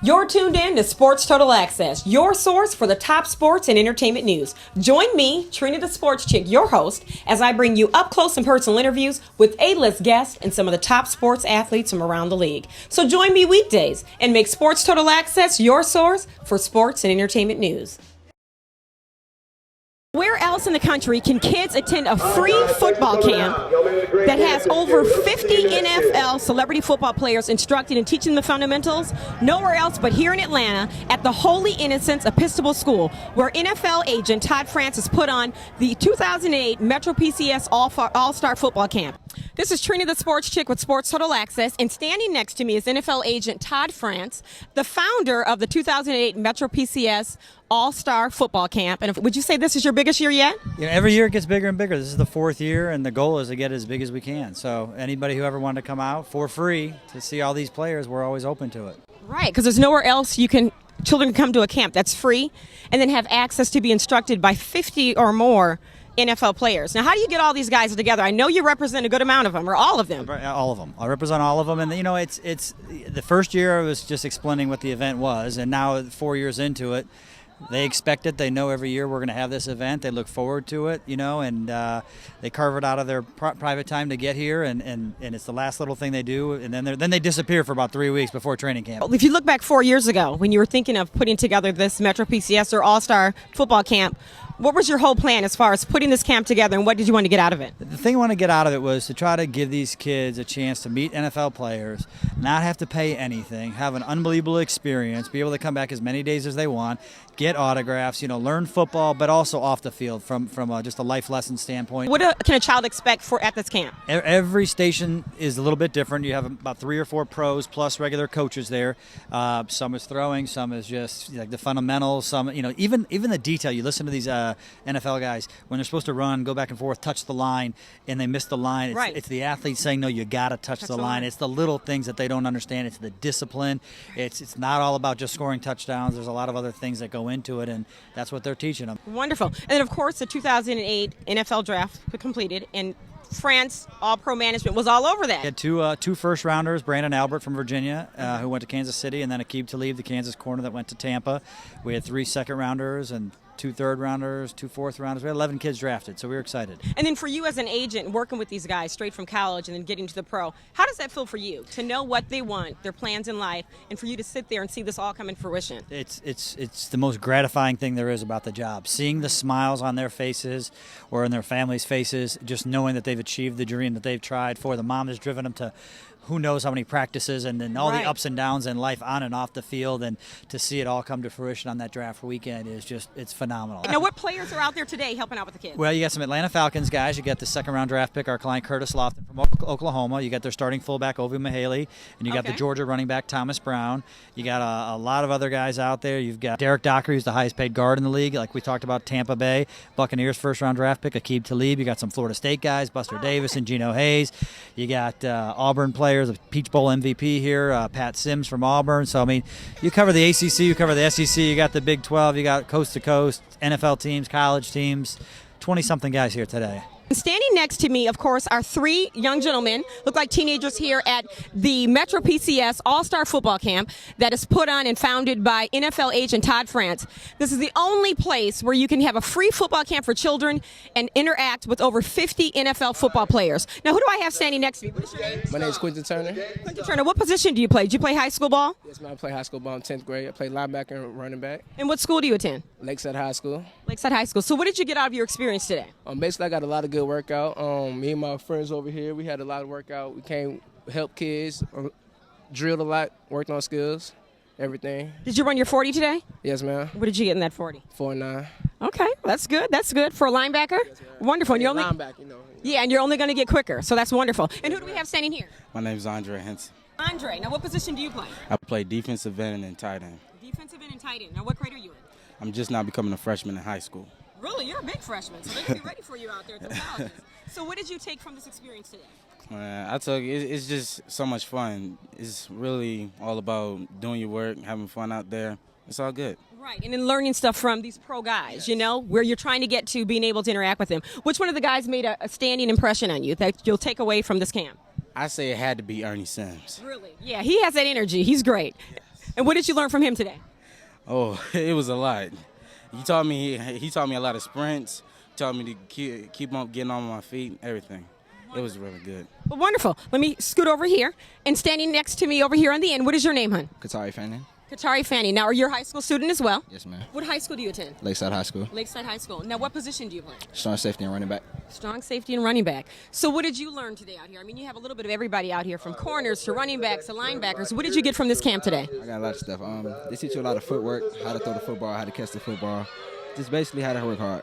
You're tuned in to Sports Total Access, your source for the top sports and entertainment news. Join me, Trina the Sports Chick, your host, as I bring you up close and personal interviews with A-list guests and some of the top sports athletes from around the league. So join me weekdays and make Sports Total Access your source for sports and entertainment news. Where else in the country can kids attend a free football camp that has over 50 NFL celebrity football players instructed and teaching the fundamentals? Nowhere else but here in Atlanta at the Holy Innocents Episcopal School, where NFL agent Todd Francis put on the 2008 Metro PCS All-Star Football Camp. This is Trina the Sports Chick with Sports Total Access, and standing next to me is NFL agent Todd Francis, the founder of the 2008 Metro PCS All-Star Football Camp. And would you say this is your biggest year yet? Yeah, every year it gets bigger and bigger. This is the fourth year, and the goal is to get as big as we can. So anybody who ever wanted to come out for free to see all these players, we're always open to it. Right, because there's nowhere else children can come to a camp that's free and then have access to be instructed by 50 or more NFL players. Now, how do you get all these guys together? I know you represent a good amount of them, or all of them. All of them. I represent all of them. And, it's the first year I was just explaining what the event was, and now 4 years into it, they expect it. They know every year we're going to have this event. They look forward to it, and they carve it out of their private time to get here, and it's the last little thing they do, and then they disappear for about 3 weeks before training camp. If you look back 4 years ago, when you were thinking of putting together this Metro PCS or All-Star Football Camp, what was your whole plan as far as putting this camp together, and what did you want to get out of it? The thing I want to get out of it was to try to give these kids a chance to meet NFL players, not have to pay anything, have an unbelievable experience, be able to come back as many days as they want, get autographs, learn football, but also off the field from just a life lesson standpoint. What can a child expect at this camp? Every station is a little bit different. You have about 3 or 4 pros plus regular coaches there. Some is throwing, some is just like the fundamentals. Some, even the detail. You listen to these NFL guys when they're supposed to run, go back and forth, touch the line, and they miss the line. It's the athlete saying, no, you got to touch the line. It's the little things that they don't understand. It's the discipline. It's not all about just scoring touchdowns. There's a lot of other things that go into it, and that's what they're teaching them. Wonderful. And then, of course, the 2008 NFL draft completed, and France All-Pro Management was all over that. We had two first-rounders, Brandon Albert from Virginia, who went to Kansas City, and then Aqib Talib, the Kansas corner that went to Tampa. We had 3 second-rounders and 2 third-rounders, 2 fourth-rounders. We had 11 kids drafted, so we were excited. And then for you as an agent, working with these guys straight from college and then getting to the pro, how does that feel for you to know what they want, their plans in life, and for you to sit there and see this all come in fruition? It's the most gratifying thing there is about the job. Seeing the smiles on their faces or in their families' faces, just knowing that they've achieved the dream that they've tried for. The mom has driven them to who knows how many practices, and then all the ups and downs in life on and off the field, and to see it all come to fruition on that draft weekend is it's phenomenal. Now, what players are out there today helping out with the kids? Well, you got some Atlanta Falcons guys. You got the second-round draft pick, our client Curtis Lofton from Oklahoma. You got their starting fullback, Ovi Mahaley, and you got the Georgia running back, Thomas Brown. You got a lot of other guys out there. You've got Derek Docker, who's the highest-paid guard in the league, like we talked about, Tampa Bay Buccaneers first-round draft pick, Aqib Talib. You got some Florida State guys, Buster Davis and Geno Hayes. You got Auburn players, a Peach Bowl MVP here, Pat Sims from Auburn. So, you cover the ACC, you cover the SEC, you got the Big 12, you got coast-to-coast, NFL teams, college teams, 20-something guys here today. Standing next to me, of course, are 3 young gentlemen, look like teenagers here at the Metro PCS All-Star Football Camp that is put on and founded by NFL agent Todd Francis. This is the only place where you can have a free football camp for children and interact with over 50 NFL football players. Now, who do I have standing next to me? What is your name? My name is Quentin Turner. Quentin Turner, what position do you play? Do you play high school ball? Yes, man, I play high school ball in 10th grade. I play linebacker and running back. And what school do you attend? Lakeside High School. Lakeside High School. So what did you get out of your experience today? Basically, I got a lot of good workout. Me and my friends over here, we had a lot of workout. We came help kids, drilled a lot, worked on skills, everything. Did you run your 40 today? Yes, ma'am. What did you get in that 40? 4.9. Okay, that's good. That's good for a linebacker. Yes, wonderful. And you're only linebacker, Yeah, and you're only going to get quicker, so that's wonderful. And who do we have standing here? My name is Andre Henson. Andre, now what position do you play? I play defensive end and tight end. Defensive end and tight end. Now what grade are you in? I'm just now becoming a freshman in high school. Really? You're a big freshman, so they're going to be ready for you out there at the colleges. So what did you take from this experience today? I took it's just so much fun. It's really all about doing your work, having fun out there. It's all good. Right, and then learning stuff from these pro guys, where you're trying to get to being able to interact with them. Which one of the guys made a standing impression on you that you'll take away from this camp? I say it had to be Ernie Sims. Really? Yeah, he has that energy. He's great. And what did you learn from him today? Oh, it was a lot. He taught me a lot of sprints. Taught me to keep on getting on my feet, everything. It was really good. Well, wonderful. Let me scoot over here. And standing next to me over here on the end, what is your name, hon? Katari Fanning. Katari Fanny. Now, are you a high school student as well? Yes, ma'am. What high school do you attend? Lakeside High School. Lakeside High School. Now, what position do you play? Strong safety and running back. Strong safety and running back. So what did you learn today out here? I mean, you have a little bit of everybody out here, from corners to running backs to linebackers. What did you get from this camp today? I got a lot of stuff. They teach you a lot of footwork, how to throw the football, how to catch the football, just basically how to work hard.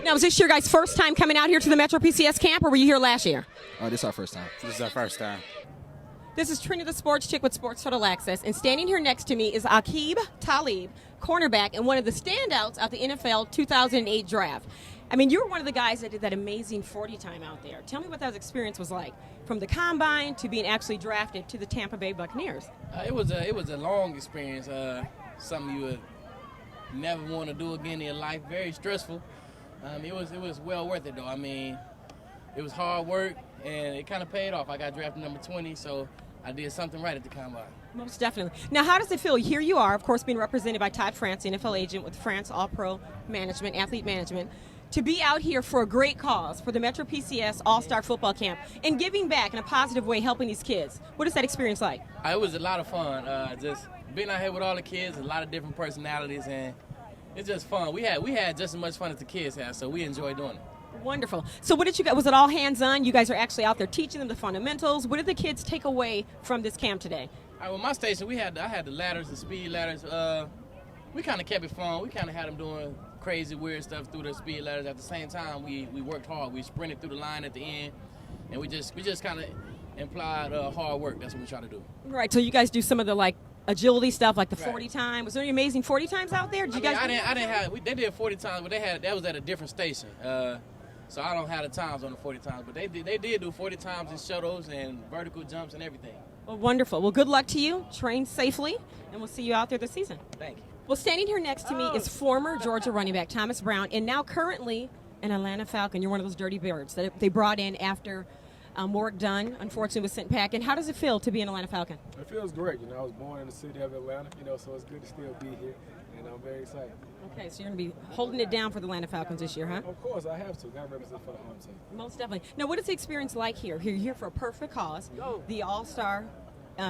Now, is this your guys' first time coming out here to the Metro PCS camp, or were you here last year? This is our first time. This is our first time. This is Trina the Sports Chick with Sports Total Access, and standing here next to me is Aqib Talib, cornerback and one of the standouts of the NFL 2008 draft. I mean, you were one of the guys that did that amazing 40 time out there. Tell me what that experience was like, from the combine to being actually drafted to the Tampa Bay Buccaneers. It was a long experience. Something you would never want to do again in your life. Very stressful. It was well worth it though. I mean, it was hard work and it kind of paid off. I got drafted number 20, so I did something right at the combine. Most definitely. Now, how does it feel? Here you are, of course, being represented by Todd France, NFL agent with France All-Pro Management, Athlete Management, to be out here for a great cause, for the Metro PCS All-Star Football Camp, and giving back in a positive way, helping these kids. What is that experience like? It was a lot of fun. Just being out here with all the kids, a lot of different personalities, and it's just fun. We had just as much fun as the kids had, so we enjoyed doing it. Wonderful. So what did you guys, was it all hands-on? You guys are actually out there teaching them the fundamentals. What did the kids take away from this camp today? Well, my station, I had the ladders, the speed ladders. We kind of kept it fun. We kind of had them doing crazy, weird stuff through the speed ladders. At the same time, we worked hard. We sprinted through the line at the end, and we just kind of implied hard work. That's what we try to do. Right. So you guys do some of the agility stuff, like the 40 time. Was there any amazing 40 times out there? Did you guys? I didn't have. They did 40 times, but that was at a different station. So I don't have the times on the 40 times, but they did do 40 times in shuttles and vertical jumps and everything. Well, wonderful. Well, good luck to you. Train safely, and we'll see you out there this season. Thank you. Well, standing here next to me is former Georgia running back Thomas Brown, and now currently an Atlanta Falcon. You're one of those dirty birds that they brought in after Warwick Dunn, unfortunately, was sent back. And how does it feel to be an Atlanta Falcon? It feels great. I was born in the city of Atlanta, so it's good to still be here, and I'm very excited. Okay, so you're going to be holding it down for the Atlanta Falcons this year, huh? Of course, I have to. Got to represent for the home team. Most definitely. Now, what is the experience like here? You're here for a perfect cause, the All-Star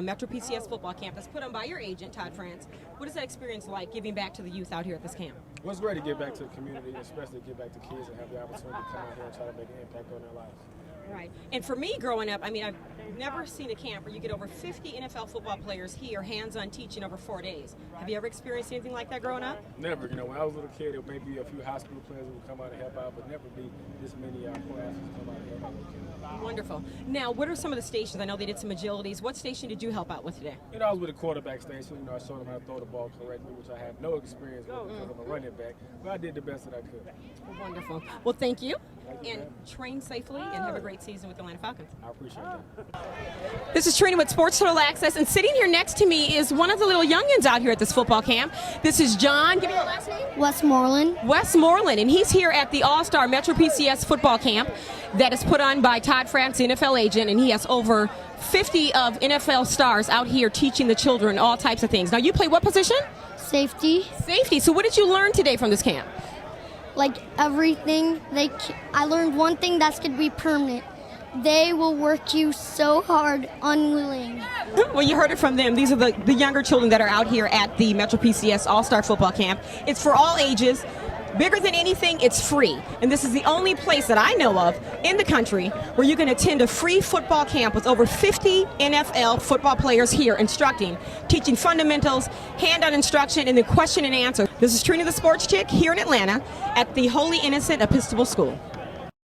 Metro PCS Football Camp that's put on by your agent, Todd France. What is that experience like, giving back to the youth out here at this camp? Well, it's great to give back to the community, especially give back to kids and have the opportunity to come out here and try to make an impact on their lives. Right. And for me growing up, I mean, I've never seen a camp where you get over 50 NFL football players here, hands-on teaching over 4 days. Have you ever experienced anything like that growing up? Never. When I was a little kid, there may be a few high school players who would come out and help out, but never be this many pro athletes come out and help out little kids. Wonderful. Now, what are some of the stations? I know they did some agilities. What station did you help out with today? I was with a quarterback station. I showed them how to throw the ball correctly, which I have no experience with because I'm a running back, but I did the best that I could. Wonderful. Well, thank you. And train safely and have a great season with the Atlanta Falcons. I appreciate that. This is Trina with Sports Total Access, and sitting here next to me is one of the little youngins out here at this football camp. This is John. Give me your last name. Westmoreland. Westmoreland, and he's here at the All-Star Metro PCS Football Camp that is put on by Todd France, the NFL agent, and he has over 50 of NFL stars out here teaching the children all types of things. Now, you play what position? Safety. Safety. So what did you learn today from this camp? Like everything, I learned one thing that's going to be permanent. They will work you so hard, unwilling. Well, you heard it from them. These are the younger children that are out here at the Metro PCS All-Star Football Camp. It's for all ages. Bigger than anything, it's free. And this is the only place that I know of in the country where you can attend a free football camp with over 50 NFL football players here instructing, teaching fundamentals, hand-on instruction, and then question and answer. This is Trina the Sports Chick here in Atlanta at the Holy Innocent Episcopal School.